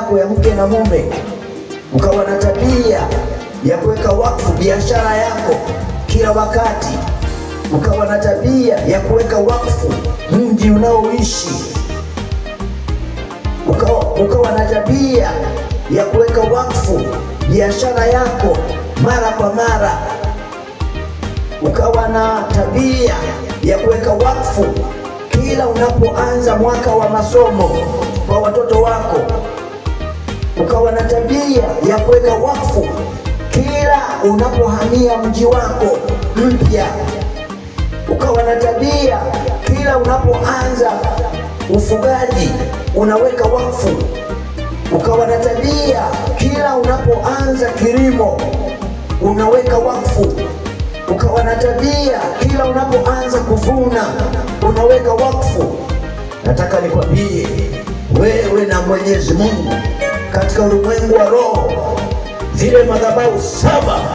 yako ya mke na mume, ukawa na tabia ya kuweka wakfu biashara yako kila wakati, ukawa na tabia ya kuweka wakfu mji unaoishi, ukawa na tabia ya kuweka wakfu biashara yako mara kwa mara, ukawa na tabia ya kuweka wakfu kila unapoanza mwaka wa masomo kwa watoto wako, ukawa na tabia ya kuweka wakfu kila unapohamia mji wako mpya, ukawa na tabia kila unapoanza ufugaji unaweka wakfu, ukawa na tabia kila unapoanza kilimo unaweka wakfu, ukawa na tabia kila unapoanza kuvuna unaweka wakfu. Nataka nikwambie wewe na Mwenyezi Mungu katika ulimwengu wa roho, zile madhabahu 7